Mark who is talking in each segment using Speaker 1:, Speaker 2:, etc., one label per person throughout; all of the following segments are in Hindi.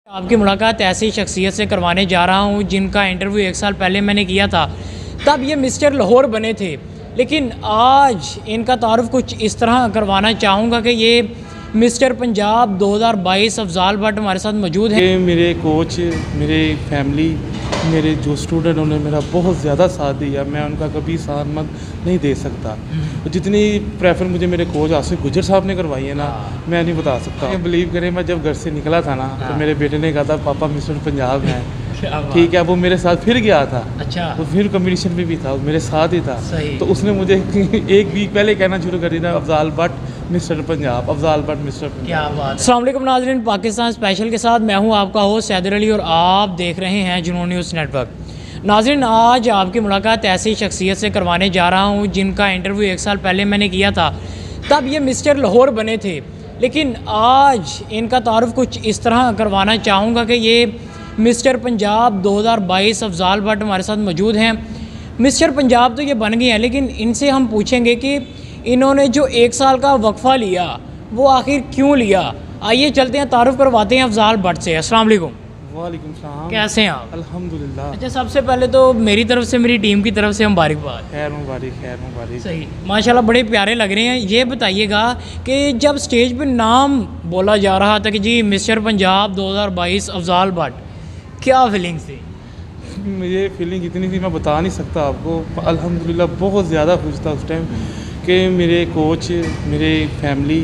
Speaker 1: आपकी मुलाकात ऐसी शख्सियत से करवाने जा रहा हूँ जिनका इंटरव्यू 1 साल पहले मैंने किया था। तब ये मिस्टर लाहौर बने थे, लेकिन आज इनका तारुफ कुछ इस तरह करवाना चाहूँगा कि ये मिस्टर पंजाब 2022 अफजाल भट्ट हमारे साथ मौजूद हैं।
Speaker 2: मेरे कोच, मेरे फैमिली, मेरे जो स्टूडेंट उन्होंने मेरा बहुत ज़्यादा साथ दिया। मैं उनका कभी साथ मत नहीं दे सकता। तो जितनी प्रेफर मुझे मेरे कोच आसिफ गुजर साहब ने करवाई है ना, मैं नहीं बता सकता। बिलीव करें, मैं जब घर से निकला था ना तो मेरे बेटे ने कहा था पापा मिस्टर पंजाब हैं। ठीक है, वो मेरे साथ फिर गया था।
Speaker 1: अच्छा,
Speaker 2: वो फिर कंपटीशन में भी था, वो मेरे साथ ही था।
Speaker 1: सही।
Speaker 2: तो उसने मुझे 1 वीक पहले कहना शुरू कर दिया अफजाल भट्ट मिस्टर पंजाब, अफजाल भट्ट मिस्टर पंजाब।
Speaker 1: क्या बात। अस्सलाम वालेकुम नाज़रीन, पाकिस्तान स्पेशल के साथ मैं हूं आपका होस्ट सैदर अली और आप देख रहे हैं जुनून न्यूज़ नेटवर्क। नाज़रीन, आज आपकी मुलाकात ऐसी शख्सियत से करवाने जा रहा हूं जिनका इंटरव्यू 1 साल पहले मैंने किया था। तब ये मिस्टर लाहौर बने थे, लेकिन आज इनका तारुफ कुछ इस तरह करवाना चाहूँगा कि ये मिस्टर पंजाब 2022 अफजाल भट्ट हमारे साथ मौजूद हैं। मिस्टर पंजाब तो ये बन गए हैं, लेकिन इनसे हम पूछेंगे कि इन्होंने जो 1 साल का वक्फ़ा लिया वो आखिर क्यों लिया। आइए चलते हैं, तारुफ करवाते हैं अफजाल भट्ट से। अस्सलाम वालेकुम।
Speaker 2: वालेकुम सलाम।
Speaker 1: कैसे हैं आप?
Speaker 2: अल्हम्दुलिल्लाह।
Speaker 1: अच्छा, सबसे पहले तो मेरी तरफ से, मेरी टीम की तरफ से मुबारकबाद।
Speaker 2: खैर मुबारक, खैर मुबारक।
Speaker 1: सही, माशाल्लाह बड़े प्यारे लग रहे हैं। ये बताइएगा कि जब स्टेज पे नाम बोला जा रहा था कि जी मिस्टर पंजाब 2022 अफजाल भट्ट, क्या फीलिंग्स थी?
Speaker 2: मुझे फीलिंग इतनी थी मैं बता नहीं सकता आपको। अल्हम्दुलिल्लाह बहुत ज़्यादा खुश था उस टाइम कि मेरे कोच, मेरे फैमिली,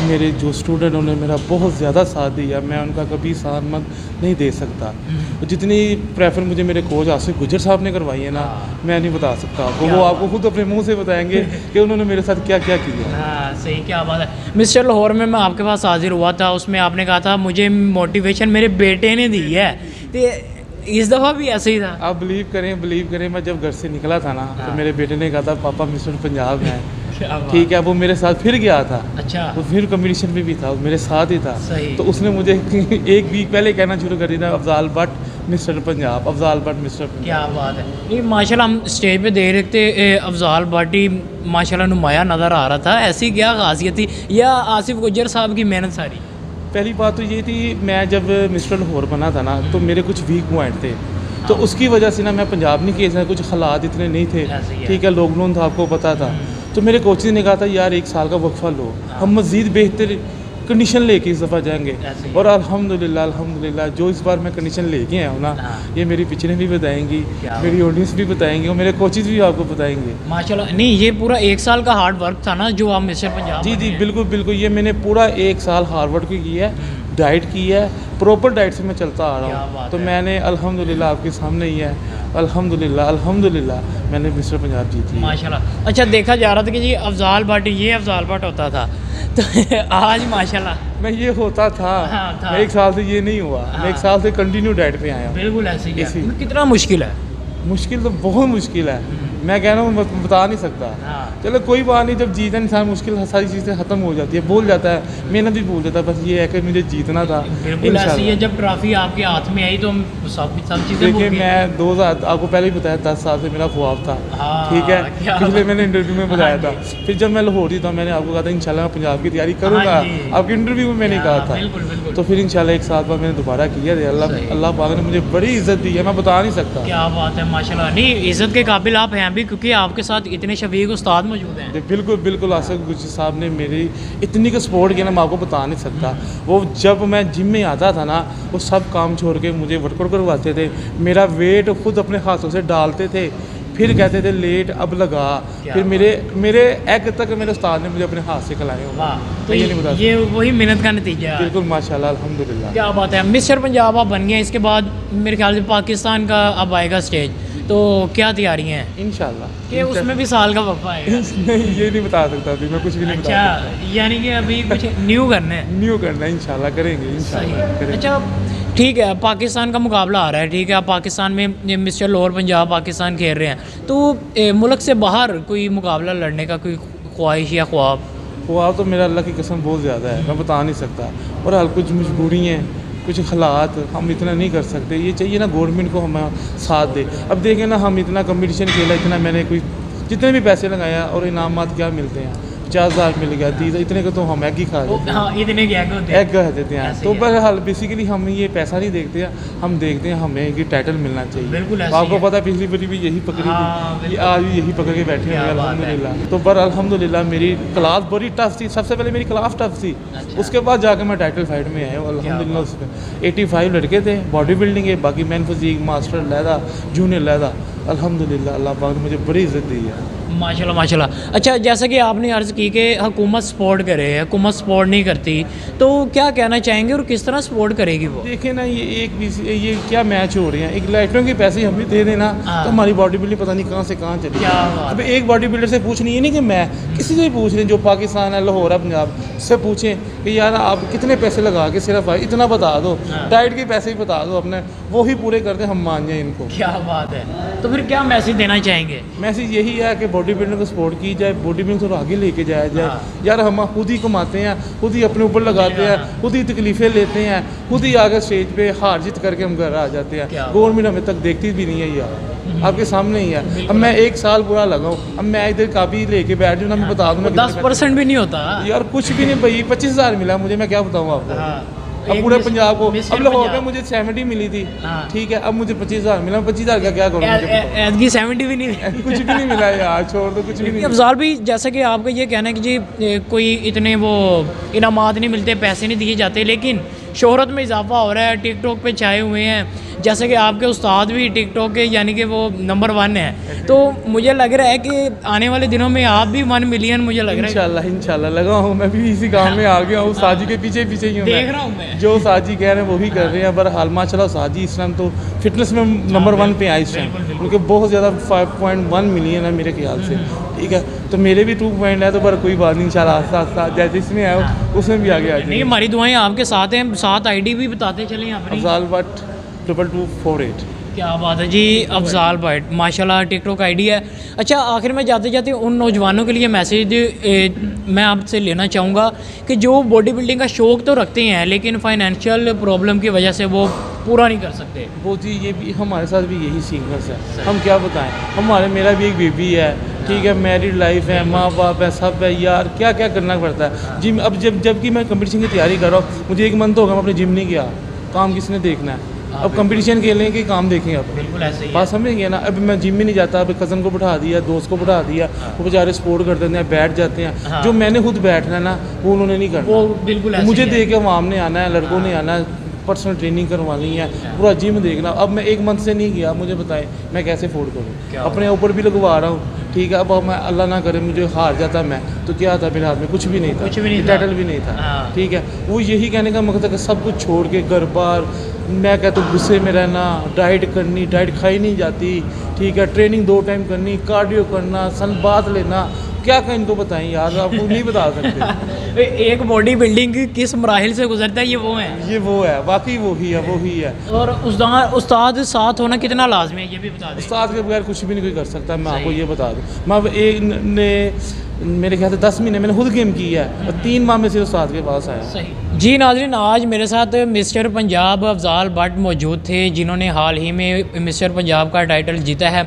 Speaker 2: मेरे जो स्टूडेंट उन्होंने मेरा बहुत ज़्यादा साथ दिया। मैं उनका कभी साथ मत नहीं दे सकता। तो जितनी प्रेफर मुझे मेरे कोच आसिफ गुजर साहब ने करवाई है ना, मैं नहीं बता सकता आपको। वो आपको खुद अपने मुंह से बताएंगे कि उन्होंने मेरे साथ क्या क्या किया।
Speaker 1: हाँ सही, क्या बात है। मिस्टर लाहौर में मैं आपके पास हाजिर हुआ था, उसमें आपने कहा था मुझे मोटिवेशन मेरे बेटे ने दी है, तो इस दफ़ा भी ऐसे ही था।
Speaker 2: आप बिलीव करें, मैं जब घर से निकला था ना तो मेरे बेटे ने कहा था पापा मिस्टर पंजाब हैं। ठीक है, वो मेरे साथ फिर गया था।
Speaker 1: अच्छा,
Speaker 2: वो फिर कंपटीशन में भी था, वो मेरे साथ ही था।
Speaker 1: सही।
Speaker 2: तो उसने मुझे 1 वीक पहले कहना शुरू कर दिया अफजाल भट्ट मिस्टर पंजाब, अफजाल भट्ट मिस्टर पंजाब।
Speaker 1: क्या बात है। नहीं माशाल्लाह, हम स्टेज पे देख रहे थे, अफजाल भट्ट ही माशाल्लाह नुमाया नज़र आ रहा था। ऐसी क्या खासियत थी या आसिफ गुजर साहब की मेहनत सारी?
Speaker 2: पहली बात तो ये थी, मैं जब मिस्टर लाहौर बना था ना तो मेरे कुछ वीक पॉइंट थे, तो उसकी वजह से ना मैं पंजाब नहीं किया, कुछ हालात इतने नहीं थे। ठीक है, लॉकडाउन था, आपको पता था। तो मेरे कोच ने कहा था यार 1 साल का वक्फा लो, हम मज़ीद बेहतर कंडीशन लेके इस दफ़ा जाएंगे। और अल्हम्दुलिल्लाह जो इस बार मैं कंडीशन लेके आया हूँ ना, ये मेरी पिछले भी बताएंगी, मेरी ऑडियंस भी बताएंगे और मेरे कोचेज़ भी आपको बताएंगे
Speaker 1: माशाल्लाह। नहीं, ये पूरा 1 साल का हार्ड वर्क था ना जो आप मिस्टर पंजाब।
Speaker 2: जी बिल्कुल, ये मैंने पूरा 1 साल हार्ड वर्क किया है, डाइट की है, प्रॉपर डाइट से मैं चलता आ रहा हूँ। तो मैंने अल्हम्दुलिल्लाह आपके सामने ही है, अल्हम्दुलिल्लाह मैंने मिस्टर पंजाब जीत लिया
Speaker 1: माशाल्लाह। अच्छा, देखा जा रहा था कि जी अफजाल भट्ट, ये अफजाल भट्ट होता था, तो आज माशाल्लाह
Speaker 2: मैं ये होता था।
Speaker 1: था।
Speaker 2: मैं 1 साल से ये नहीं हुआ। मैं 1 साल से कंटिन्यू डाइट पे आया।
Speaker 1: बिल्कुल ऐसे ही है। कितना मुश्किल है?
Speaker 2: मुश्किल तो बहुत मुश्किल है, मैं कह रहा हूँ बता नहीं सकता। चलो कोई बात नहीं, जब जीता इंसान मुश्किल सारी चीज़ें ख़त्म हो जाती है, भूल जाता है, मेहनत भी भूल जाता है। बस ये है कि मुझे जीतना था।
Speaker 1: बिल्कुल ऐसी है, जब ट्रॉफी आपके हाथ में आई तो हम सब चीज़ें।
Speaker 2: देखिए, मैं 2000 आपको पहले ही बताया 10 साल से मेरा ख्वाब था। ठीक है, पिछले मैंने इंटरव्यू में बताया था। फिर जब मैं लाहौर ही था, मैंने आपको कहा था इंशाल्लाह मैं पंजाब की तैयारी करूँगा। आपके इंटरव्यू में मैंने कहा था। तो फिर इंशाल्लाह 1 साल बाद मैंने दोबारा किया। अल्लाह पाक ने मुझे बड़ी इज्जत दी है, मैं बता नहीं सकता।
Speaker 1: क्या बात है माशाल्लाह। नहीं, इज्जत के काबिल आप हैं भी, क्योंकि आपके साथ इतने शफीक उस्ताद मौजूद हैं।
Speaker 2: बिल्कुल आसिफ गुजर साहब ने मेरी इतनी का सपोर्ट किया ना, मैं आपको बता नहीं सकता। वो जब मैं जिम में आता था ना, वो सब काम छोड़ के मुझे वर्कआउट करवाते थे, मेरा वेट खुद अपने हाथों से डालते थे, फिर कहते थे लेट अब लगा। फिर मेरे एग तक मेरे उस्ताद ने मुझे अपने हाथ से खिलाए।
Speaker 1: तो ये नहीं बता, ये वही मेहनत का नतीजा है।
Speaker 2: बिल्कुल माशाल्लाह, अल्हम्दुलिल्लाह।
Speaker 1: क्या बात है। मिस्टर पंजाब आप बन गए, इसके बाद मेरे ख्याल से पाकिस्तान का अब आएगा स्टेज, तो क्या तैयारी हैं
Speaker 2: इंशाल्लाह
Speaker 1: कि उसमें भी साल का वक्फा आएगा?
Speaker 2: नहीं, ये नहीं बता सकता अभी, मैं कुछ भी नहीं बता सकता।
Speaker 1: अच्छा, यानी कि अभी कुछ न्यू करना है
Speaker 2: इंशाल्लाह करेंगे, इंशाल्लाह।
Speaker 1: अच्छा ठीक है, पाकिस्तान का मुकाबला आ रहा है, ठीक है, आप पाकिस्तान में मिस्टर लाहौर पंजाब पाकिस्तान खेल रहे हैं, तो मुल्क से बाहर कोई मुकाबला लड़ने का कोई ख्वाहिश या ख्वाब?
Speaker 2: तो मेरा अल्लाह की कसम बहुत ज़्यादा है, मैं बता नहीं सकता। और हाल कुछ मजबूरी हैं, कुछ हालात, हम इतना नहीं कर सकते। ये चाहिए ना गवर्नमेंट को हम साथ दे। अब देखें ना, हम इतना कंपटीशन खेला, इतना मैंने कोई जितने भी पैसे लगाया और इनामात क्या मिलते हैं, 50,000 मिल गया 30, इतने का तो हम एग ही खा लेते हैं।
Speaker 1: हाँ, इतने के होते हैं।
Speaker 2: एग कह देते हैं। तो बहरहाल बेसिकली हम ये पैसा नहीं देखते हैं, हम देखते हैं हमें ये टाइटल मिलना चाहिए।
Speaker 1: बिल्कुल
Speaker 2: तो आपको पता है पिछली बारी भी यही पकड़ी थी, ये आज भी यही पकड़ के बैठे हैं अल्हम्दुलिल्लाह। तो पर अल्हम्दुलिल्लाह मेरी क्लास बड़ी टफ थी, सबसे पहले मेरी क्लास टफ थी, उसके बाद जाकर मैं टाइटल फाइट में आया हूँ अल्हम्दुलिल्लाह। उसमें 85 लड़के थे, बॉडी बिल्डिंग है, बाकी मैन फिजीक, मास्टर लहदा, जूनियर लहदा, अल्हम्दुलिल्लाह अल्लाह पाक ने मुझे बड़ी इज़्ज़त दी है।
Speaker 1: माशाल्लाह माशाल्लाह। अच्छा, जैसा कि आपने अर्ज़ की कि हुकूमत सपोर्ट करे, हुकूमत सपोर्ट नहीं करती, तो क्या कहना चाहेंगे और किस तरह सपोर्ट करेगी वो?
Speaker 2: देखिए ना, ये क्या मैच हो रहे हैं, एक लाइटरों के पैसे हम भी दे देना तो हमारी बॉडी बिल्डिंग पता नहीं कहाँ से कहाँ चली।
Speaker 1: क्या
Speaker 2: अब एक बॉडी बिल्डर से पूछनी, ये नहीं कि मैं किसी से भी पूछ रहे जो पाकिस्तान है, लाहौर है, पंजाब से पूछें कि यार आप कितने पैसे लगा के सिर्फ इतना बता दो, डाइट के पैसे ही बता दो अपने, वो ही पूरे कर दे, हम मान जाए इनको।
Speaker 1: क्या बात है। तो फिर क्या मैसेज देना चाहेंगे?
Speaker 2: मैसेज यही है कि बॉडी बिल्डर को सपोर्ट की जाए, बॉडी बिल्डिंग थोड़ा आगे लेके जाया जाए। यार हम खुद ही कमाते हैं, खुद ही अपने ऊपर लगाते हैं, खुद ही तकलीफ़ें लेते हैं, खुद ही आगे स्टेज पे हार जीत करके हम घर आ जाते हैं। गवर्नमेंट हमें तक देखती भी नहीं है यार, आपके सामने ही है। अब मैं 1 साल बुरा लगाऊँ, अब मैं इधर कापी लेके बैठ जाऊँ ना, मैं बता दूँ
Speaker 1: 10% भी नहीं होता
Speaker 2: यार, कुछ भी नहीं भाई। 25,000 मिला मुझे, मैं क्या बताऊँ आपको। अब पूरे पंजाब को, अब लाहौर में मुझे 70 मिली थी, ठीक है, अब मुझे 25,000 मिला, 25,000 का क्या करूँ?
Speaker 1: ऐतकी 70 भी नहीं,
Speaker 2: कुछ भी नहीं मिला यार, छोड़ दो, कुछ भी नहीं।
Speaker 1: अफजाल भी, जैसा कि आपका ये कहना है कि जी कोई इतने वो इनामात नहीं मिलते, पैसे नहीं दिए जाते, लेकिन शोहरत में इजाफा हो रहा है, टिकटॉक पे छाए हुए हैं, जैसे कि आपके उस्ताद भी टिकटॉक के यानी कि वो नंबर 1 है। तो मुझे लग रहा है कि आने वाले दिनों में आप भी 1 मिलियन, मुझे लग रहा है
Speaker 2: इंशाल्लाह लगा हूँ, मैं भी इसी काम में आ गया हूँ, साजी के पीछे पीछे ही हूँ,
Speaker 1: देख रहा हूँ मैं।
Speaker 2: जो साजी कह रहे हैं वही कर रहे हैं। बहरहाल माशाल्लाह साजी इस टाइम तो फिटनेस में नंबर 1 पे आए इस टाइम, क्योंकि बहुत ज़्यादा 5.1 मिलियन है मेरे ख्याल से, ठीक है। तो मेरे भी 2 पॉइंट है, तो पर कोई बात नहीं, इंशाल्लाह आस्ता आस्ता जैसे इसमें आया उसमें भी आगे आ जाए।
Speaker 1: नहीं, हमारी दुआएं आपके साथ हैं, साथ आईडी भी बताते चलें अपनी।
Speaker 2: अफजाल भट्ट 2248।
Speaker 1: क्या बात है जी, अफजाल भट्ट माशाल्लाह टिकटॉक आईडी है। अच्छा, आखिर में जाते जाते उन नौजवानों के लिए मैसेज मैं आपसे लेना चाहूँगा कि जो बॉडी बिल्डिंग का शौक़ तो रखते हैं, लेकिन फाइनेंशियल प्रॉब्लम की वजह से वो पूरा नहीं कर सकते।
Speaker 2: वो जी, ये भी हमारे साथ भी यही सीक्वेंस है, हम क्या बताएं। मेरा भी एक बेबी है, ठीक है, मैरिड लाइफ है, माँ बाप है, सब है यार, क्या क्या करना पड़ता है। जिम, अब जबकि मैं कंपटीशन की तैयारी कर रहा हूँ, मुझे 1 मंथ हो गया, मैं अपने जिम नहीं गया, काम किसने देखना है? अब कंपटीशन खेलें कि काम देखेंगे? अब
Speaker 1: बिल्कुल ऐसे ही
Speaker 2: बात समझ गए ना। अब मैं जिम में नहीं जाता, अब कज़न को बिठा दिया, दोस्त को बिठा दिया, वो बेचारे सपोर्ट कर देते हैं, बैठ जाते हैं। जो मैंने खुद बैठना है ना, वो उन्होंने नहीं करना,
Speaker 1: वो बिल्कुल
Speaker 2: मुझे देख के आवाम ने आना है, लड़कों ने आना है, पर्सनल ट्रेनिंग करवानी है, पूरा जिम देखना। अब मैं 1 मंथ से नहीं गया, मुझे बताएं मैं कैसे अफोर्ड करूँ? अपने ऊपर भी लगवा रहा हूँ, ठीक है। अब मैं अल्लाह ना करे मुझे हार जाता मैं, तो क्या था मेरे हाथ में? कुछ भी नहीं था, टाइटल भी नहीं था, ठीक है। वो यही कहने का मकसद है कि सब कुछ छोड़ के घर बार, मैं कहता हूँ गुस्से में रहना, डाइट करनी, डाइट खाई नहीं जाती, ठीक है, ट्रेनिंग 2 टाइम करनी, कार्डियो करना, सनबाथ लेना, क्या कहें इनको बताएं यार, आपको नहीं बता सकते।
Speaker 1: एक बॉडी बिल्डिंग किस मराहिल से गुजरता है, ये वो है,
Speaker 2: वाकई वही है।
Speaker 1: और उस्ताद साथ होना कितना लाजमी है, ये भी बता दें।
Speaker 2: उस्ताद के बगैर कुछ भी नहीं कोई कर सकता, मैं आपको ये बता दूँ। मैं मेरे ख्याल से 10 महीने मैंने खुद गेम की है, और 3 माह में से उस्ताद के पास आया।
Speaker 1: सही जी। नाज़रीन, आज मेरे साथ मिस्टर पंजाब अफजाल भट्ट मौजूद थे, जिन्होंने हाल ही में मिस्टर पंजाब का टाइटल जीता है।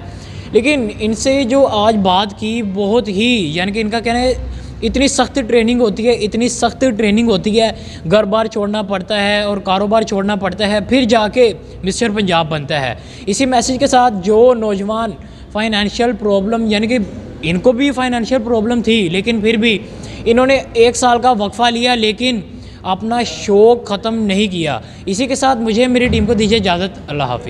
Speaker 1: लेकिन इनसे जो आज बात की, बहुत ही यानी कि इनका कहना है इतनी सख्त ट्रेनिंग होती है, इतनी सख्त ट्रेनिंग होती है, घर बार छोड़ना पड़ता है और कारोबार छोड़ना पड़ता है, फिर जाके मिस्टर पंजाब बनता है। इसी मैसेज के साथ जो नौजवान फाइनेंशियल प्रॉब्लम, यानी कि इनको भी फाइनेंशियल प्रॉब्लम थी, लेकिन फिर भी इन्होंने 1 साल का वक्फ़ा लिया, लेकिन अपना शौक़ ख़त्म नहीं किया। इसी के साथ मुझे मेरी टीम को दीजिए इजाज़त। अल्लाह हाफ़िज़।